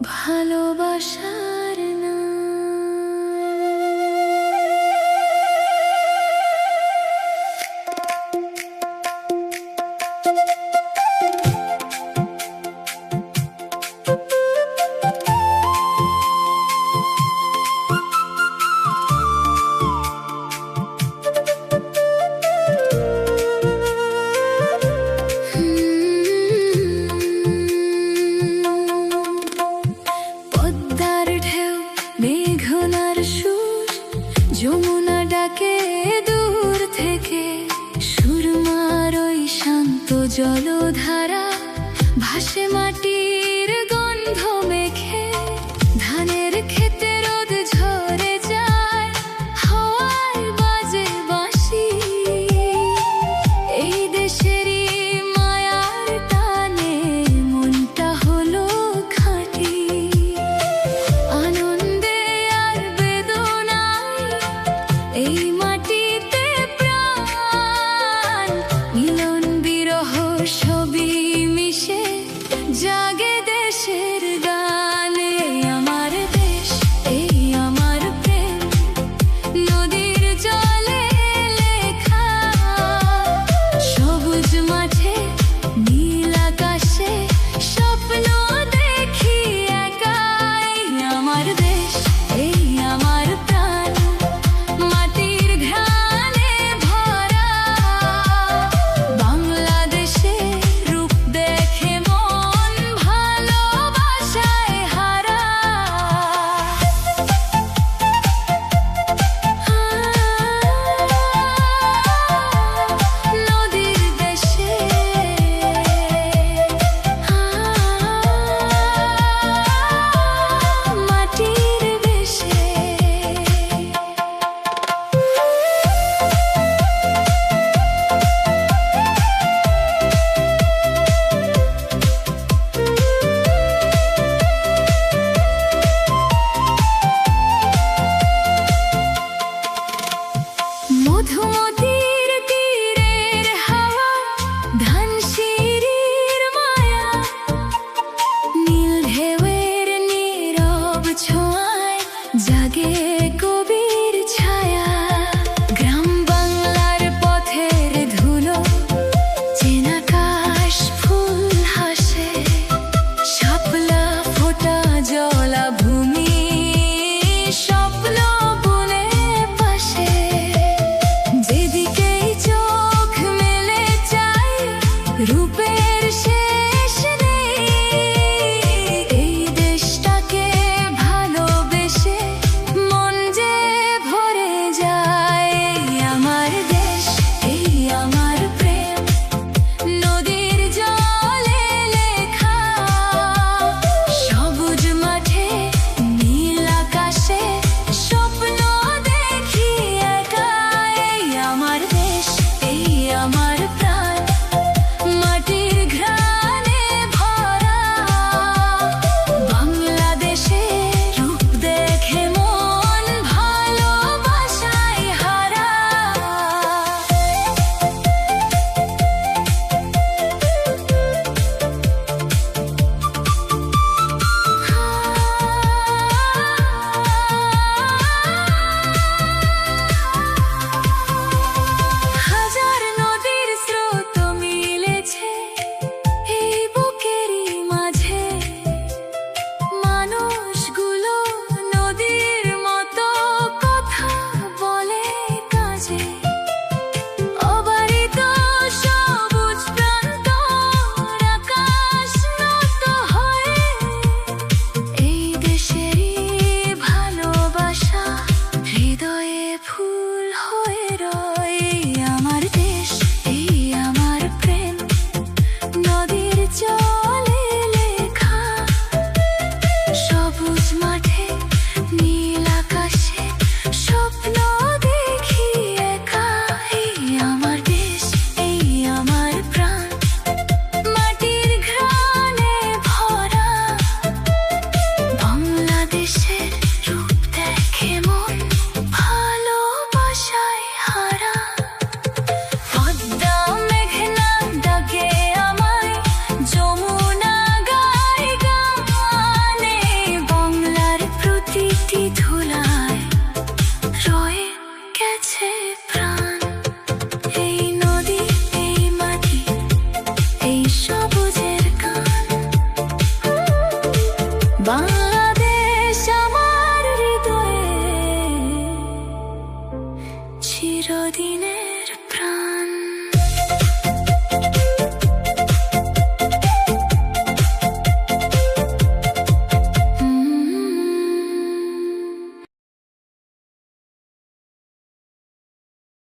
ভালোবাসার না। মেঘনার সুর যমুনা ডাকে দূর থেকে, সুরমার ওই শান্ত জলধারা ভাসে মাটির গন্ধ মেখে। ধানের ক্ষেতে রোদ ঝরে যায়, হাওয়ায় বাজে বাঁশি। এই দেশেরই মায়ার টানে মনটা হলো খাঁটি। এই মাটিতে প্রাণ মিলন বিরহ সবই মিশে জাগে দেশের গানে। আমার দেশ, এই আমার প্রেম, নদীর জলে লেখা। সবুজ মাঠে নীল আকাশে স্বপ্ন দেখি একাই। আমার দেশ, এই আমার প্রাণ, মাটির ঘ্রাণে ভরা। বাংলাদেশের রূপ দেখে মন ভালোবাসায় হারা। নদীর দেশে মাটির দেশে। মধুমতির তীরের হাওয়া, ধানসিঁড়ির মায়া, নীল ঢেউয়ের নীরব ছোঁয়ায় জাগে কবির ছায়া। গ্রাম বাংলার পথের ধুলো, চেনা কাশ ফুল হাসে। শাপলা ফোটা জলাভূমি, স্বপ্ন বুনে পাশে। যেদিকেই চোখ মেলে চাই রূপের সে